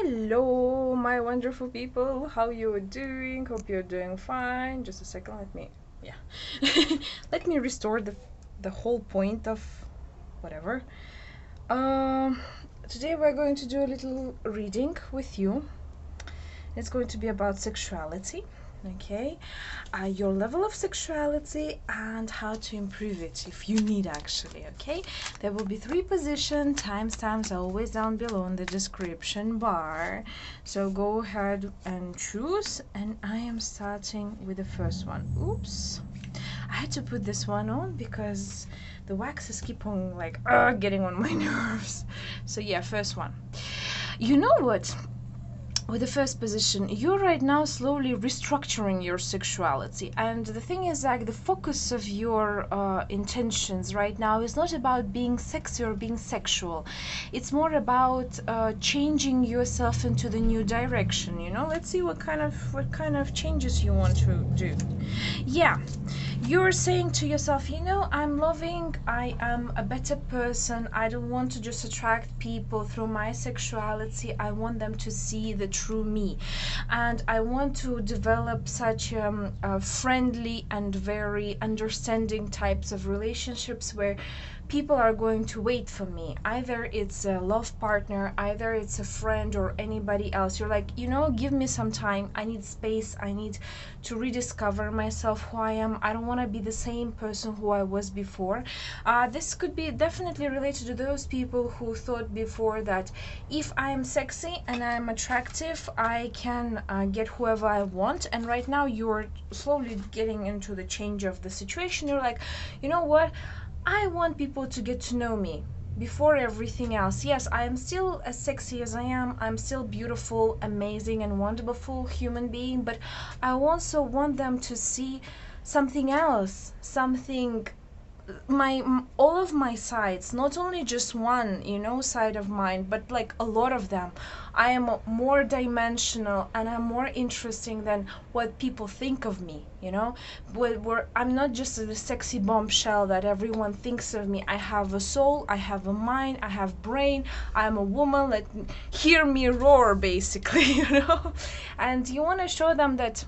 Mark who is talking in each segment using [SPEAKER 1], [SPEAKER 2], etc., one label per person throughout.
[SPEAKER 1] Hello, my wonderful people. How you doing? Hope you're doing fine. Just a second. Let me restore the whole point of whatever. Um, Today we're going to do a little reading with you. It's going to be about sexuality. Okay, your level of sexuality and how to improve it if you need, actually. Okay, there will be 3 position timestamps always down below in the description bar, so go ahead and choose. And I am starting with the first one. Oops, I had to put this one on because the waxes keep on like getting on my nerves. So yeah, first one. You know what, with the first position, you're right now slowly restructuring your sexuality, and the thing is, like, the focus of your intentions right now is not about being sexy or being sexual. It's more about changing yourself into the new direction. Let's see what kind of changes you want to do. Yeah, you're saying to yourself, I'm loving, I am a better person, I don't want to just attract people through my sexuality, I want them to see the true me, and I want to develop such friendly and very understanding types of relationships where people are going to wait for me. Either it's a love partner, either it's a friend, or anybody else. You're like, give me some time. I need space. I need to rediscover myself, who I am. I don't want to be the same person who I was before. This could be definitely related to those people who thought before that if I'm sexy and I'm attractive, I can get whoever I want. And right now you're slowly getting into the change of the situation. You're like, you know what? I want people to get to know me before everything else. Yes, I am still as sexy as I am. I'm still beautiful, amazing, and wonderful human being, but I also want them to see something else, something, all of my sides, not only just one side of mine, but like a lot of them. I am more dimensional and I'm more interesting than what people think of me. Where I'm not just a sexy bombshell that everyone thinks of me. I have a soul, I have a mind, I have brain, I'm a woman. Hear me roar, basically. And you want to show them that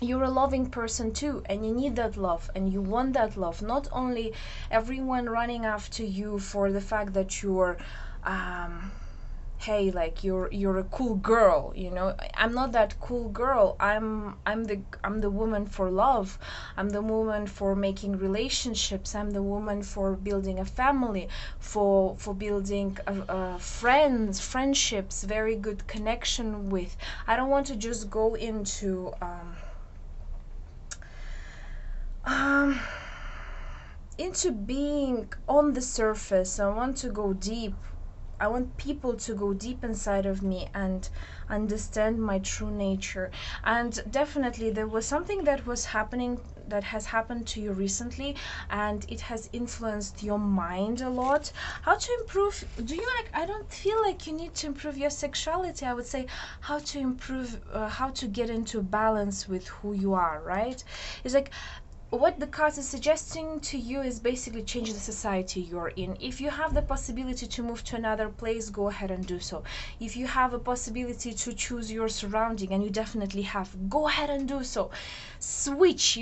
[SPEAKER 1] you're a loving person too, and you need that love, and you want that love. Not only everyone running after you for the fact that you're hey, like, you're a cool girl. I'm not that cool girl. I'm the woman for love. I'm the woman for making relationships. I'm the woman for building a family, for building friendships, very good connection with. I don't want to just go into being on the surface. I want to go deep. I want people to go deep inside of me and understand my true nature. And definitely there was something that has happened to you recently, and it has influenced your mind a lot. How to improve? I don't feel like you need to improve your sexuality. I would say how to improve, how to get into balance with who you are, right? It's like, what the cards is suggesting to you is basically change the society you're in. If you have the possibility to move to another place, go ahead and do so. If you have a possibility to choose your surrounding, and you definitely have, go ahead and do so. Switch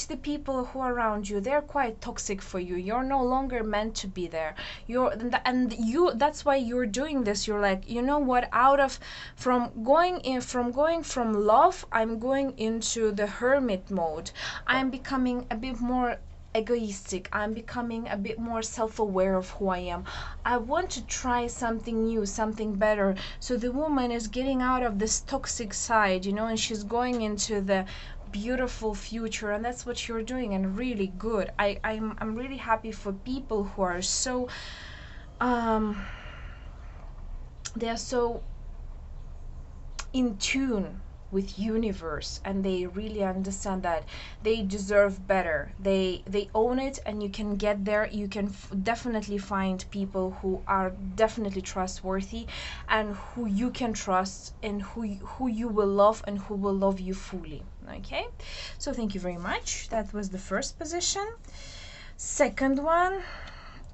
[SPEAKER 1] the people who are around you. They're quite toxic for you. You're no longer meant to be there. That's why you're doing this. You're like, what, from going from love, I'm going into the hermit mode. I'm becoming a bit more egoistic. I'm becoming a bit more self-aware of who I am. I want to try something new, something better. So the woman is getting out of this toxic side, and she's going into the beautiful future, and that's what you're doing, and really good. I'm really happy for people who are so they're so in tune with universe, and they really understand that they deserve better. They own it, and you can get there. You can definitely find people who are definitely trustworthy, and who you can trust, and who you will love, and who will love you fully. Okay, so thank you very much. That was the first position. Second one,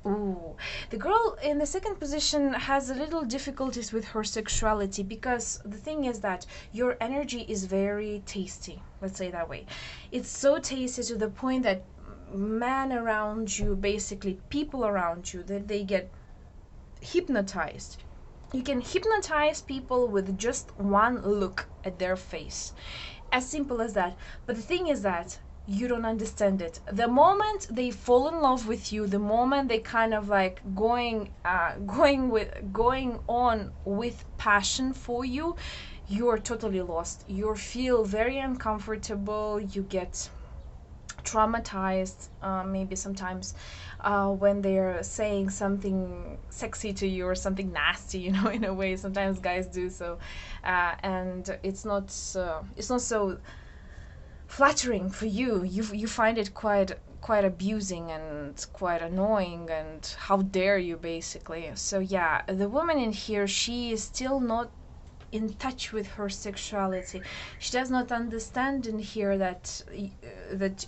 [SPEAKER 1] Ooh, the girl in the second position has a little difficulties with her sexuality because the thing is that your energy is very tasty, let's say that way. It's so tasty to the point that men around you, basically people around you, that they get hypnotized. You can hypnotize people with just one look at their face. As simple as that. But the thing is that you don't understand it. The moment they fall in love with you, the moment they kind of like going on with passion for you, you are totally lost. You feel very uncomfortable. You get traumatized, maybe sometimes when they're saying something sexy to you or something nasty, in a way. Sometimes guys do so, and it's not so flattering for you. You find it quite abusing and quite annoying, and how dare you, basically. So yeah, the woman in here, she is still not in touch with her sexuality. She does not understand in here that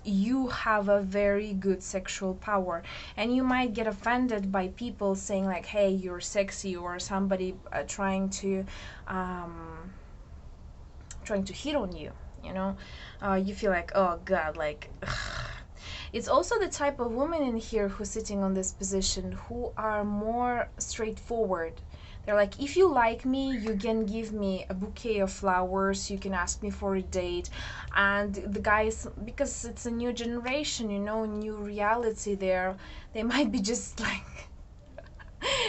[SPEAKER 1] you have a very good sexual power, and you might get offended by people saying like, "Hey, you're sexy," or somebody trying to hit on you. You feel like, oh God, like. It's also the type of woman in here who's sitting on this position who are more straightforward. They're like, if you like me, you can give me a bouquet of flowers, you can ask me for a date. And the guys, because it's a new generation, new reality there, they might be just like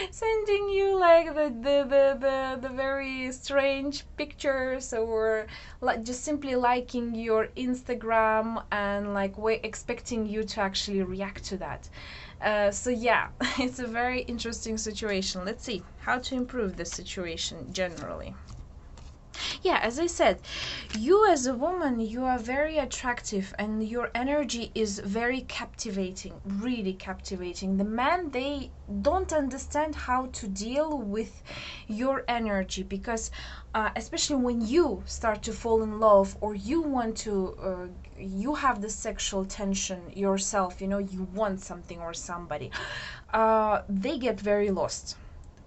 [SPEAKER 1] sending you like the very strange pictures, or like just simply liking your Instagram and like expecting you to actually react to that. So yeah, it's a very interesting situation. Let's see how to improve this situation generally. Yeah, as I said, you as a woman, you are very attractive and your energy is very captivating, really captivating. The men, they don't understand how to deal with your energy because especially when you start to fall in love, or you want to you have the sexual tension yourself, you want something or somebody, they get very lost.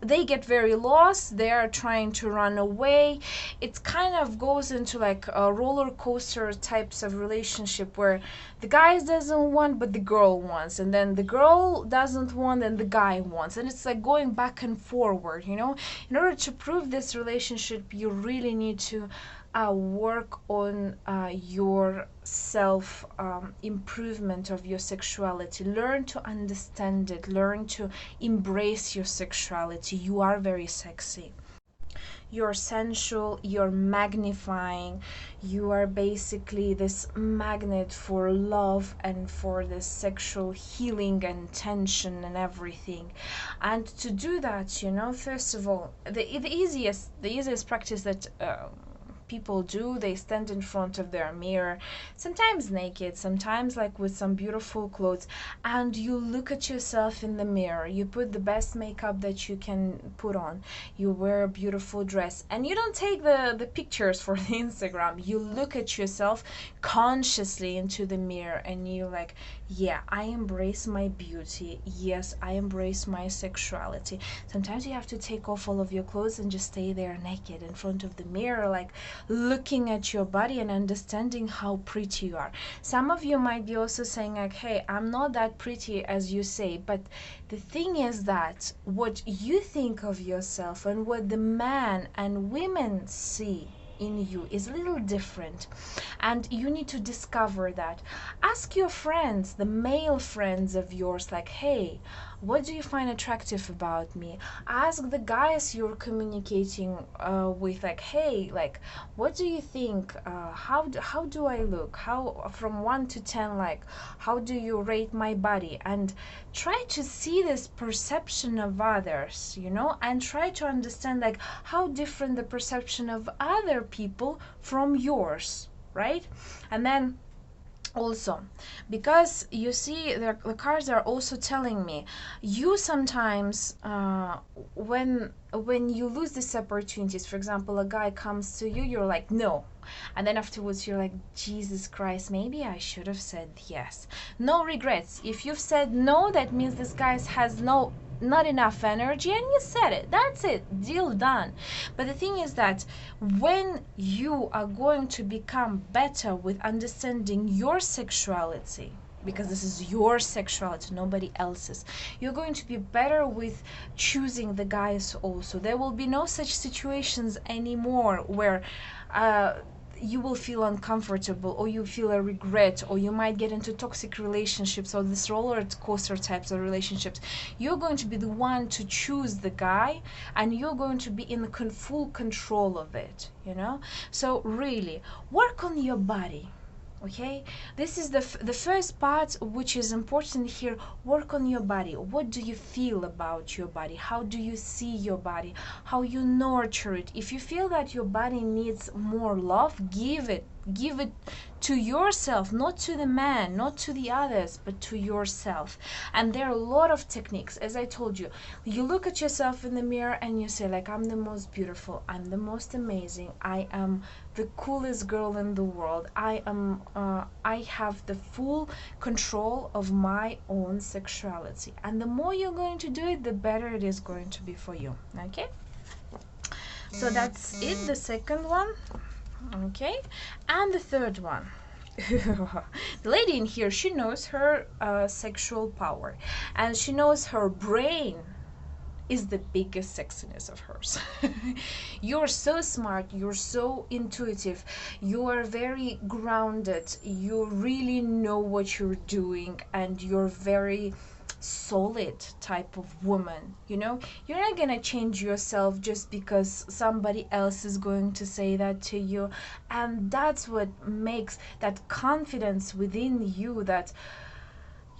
[SPEAKER 1] They are trying to run away. It kind of goes into like a roller coaster types of relationship where the guy doesn't want but the girl wants, and then the girl doesn't want and the guy wants, and it's like going back and forward. In order to prove this relationship, you really need to work on your self improvement of your sexuality. Learn to understand it, learn to embrace your sexuality. You are very sexy, you're sensual, you're magnifying, you are basically this magnet for love and for the sexual healing and tension and everything. And to do that, first of all, the easiest practice that people do, they stand in front of their mirror, sometimes naked, sometimes like with some beautiful clothes, and you look at yourself in the mirror. You put the best makeup that you can put on, you wear a beautiful dress, and you don't take the pictures for the Instagram. You look at yourself consciously into the mirror and you like, yeah, I embrace my beauty, yes, I embrace my sexuality. Sometimes you have to take off all of your clothes and just stay there naked in front of the mirror, like looking at your body and understanding how pretty you are. Some of you might be also saying like, hey, I'm not that pretty as you say, but the thing is that what you think of yourself and what the man and women see in you is a little different, and you need to discover that. Ask your friends, the male friends of yours, like, hey, what do you find attractive about me? Ask the guys you're communicating with, like, hey, like, what do you think? How do I look? How, from 1 to 10, like, how do you rate my body? And try to see this perception of others, and try to understand like how different the perception of other people from yours, right? And then Also, because you see the cards are also telling me you sometimes when you lose these opportunities, for example, a guy comes to you, you're like no, and then afterwards you're like, Jesus Christ, maybe I should have said yes. No regrets. If you've said no, that means this guy has not enough energy, and you said it. That's it. Deal done. But the thing is that when you are going to become better with understanding your sexuality, because this is your sexuality, nobody else's, you're going to be better with choosing the guys also. There will be no such situations anymore where you will feel uncomfortable, or you feel a regret, or you might get into toxic relationships, or this roller coaster types of relationships. You're going to be the one to choose the guy, and you're going to be in full control of it, you know. So really work on your body. Okay, this is the first part which is important here. Work on your body. What do you feel about your body? How do you see your body? How you nurture it? If you feel that your body needs more love, give it to yourself, not to the man, not to the others, but to yourself. And there are a lot of techniques. As I told you, you look at yourself in the mirror and you say like, I'm the most beautiful, I'm the most amazing, I am the coolest girl in the world, I have the full control of my own sexuality. And the more you're going to do it, the better it is going to be for you. Okay, so that's it, the second one. Okay, and the third one. The lady in here, she knows her sexual power, and she knows her brain is the biggest sexiness of hers. You're so smart, you're so intuitive, you are very grounded, you really know what you're doing, and you're very solid type of woman. You know, you're not gonna change yourself just because somebody else is going to say that to you. And that's what makes that confidence within you that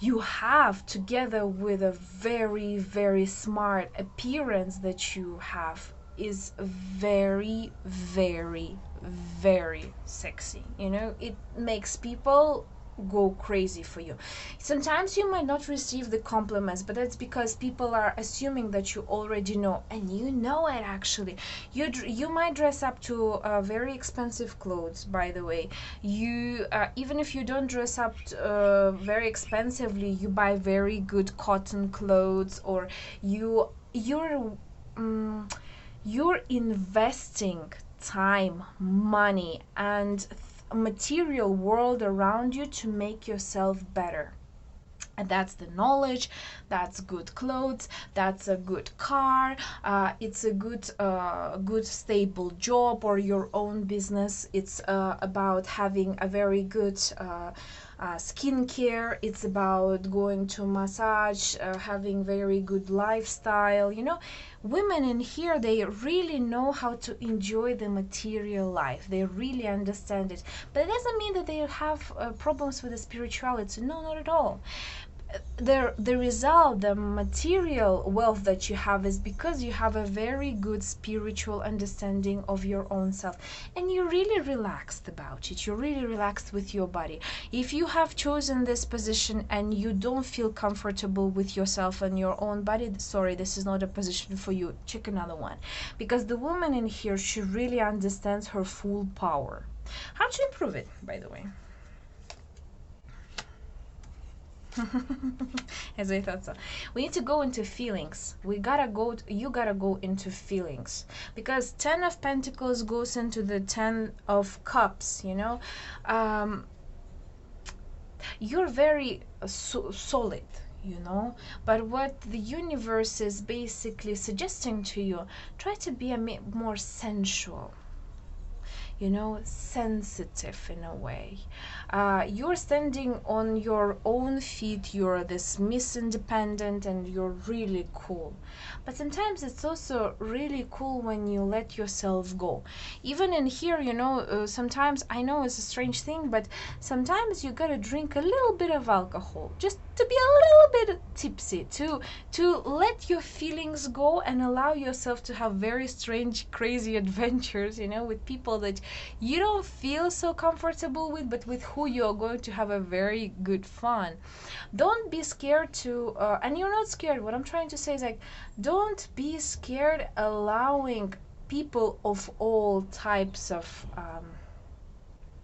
[SPEAKER 1] you have, together with a very, very smart appearance that you have, is very, very, very sexy. You know, it makes people go crazy for you. Sometimes you might not receive the compliments, but that's because people are assuming that you already know, and you know it actually. You might dress up to very expensive clothes, by the way. You even if you don't dress up very expensively, you buy very good cotton clothes, or you're investing time, money, and material world around you to make yourself better. And that's the knowledge, that's good clothes, that's a good car, it's a good stable job, or your own business. It's about having a very good skincare. It's about going to massage, having very good lifestyle. You know, women in here, they really know how to enjoy the material life. They really understand it. But it doesn't mean that they have problems with the spirituality. No, not at all. The result, the material wealth that you have, is because you have a very good spiritual understanding of your own self, and you're really relaxed about it. You're really relaxed with your body. If you have chosen this position and you don't feel comfortable with yourself and your own body, sorry, this is not a position for you. Check another one, because the woman in here, she really understands her full power. How to improve it, by the way? As I thought so. We need to go into feelings. You gotta go into feelings, because 10 of Pentacles goes into the 10 of Cups. You know, you're very solid, you know, but what the universe is basically suggesting to you, try to be a more sensual, you know, sensitive in a way. You're standing on your own feet, you're this Miss Independent, and you're really cool. But sometimes it's also really cool when you let yourself go. Even in here, you know, sometimes, I know it's a strange thing, but sometimes you gotta drink a little bit of alcohol, just to be a little bit tipsy, to let your feelings go and allow yourself to have very strange, crazy adventures, with people that you don't feel so comfortable with, but with who you are going to have a very good fun. Don't be scared to, and you're not scared. What I'm trying to say is like, don't be scared allowing people of all types of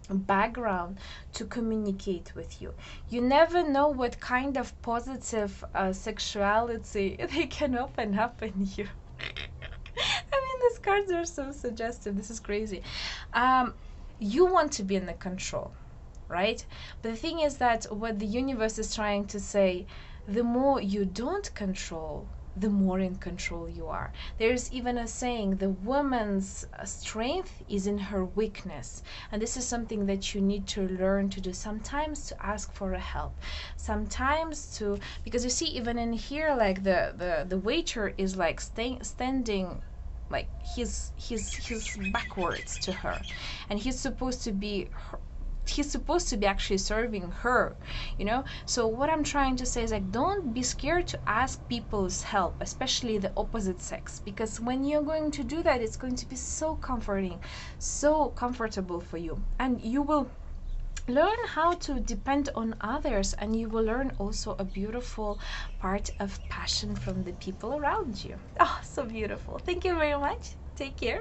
[SPEAKER 1] background to communicate with you. You never know what kind of positive sexuality they can open up in you. I mean, these cards are so suggestive. This is crazy. You want to be in the control, right? But the thing is that what the universe is trying to say, the more you don't control, the more in control you are. There's even a saying, the woman's strength is in her weakness. And this is something that you need to learn to do. Sometimes to ask for a help. Sometimes to, because you see, even in here, like the waiter is like standing, like he's backwards to her, and he's supposed to be actually serving her, so what I'm trying to say is like, don't be scared to ask people's help, especially the opposite sex, because when you're going to do that, it's going to be so comforting, so comfortable for you, and you will learn how to depend on others, and you will learn also a beautiful part of passion from the people around you. Oh, so beautiful. Thank you very much. Take care.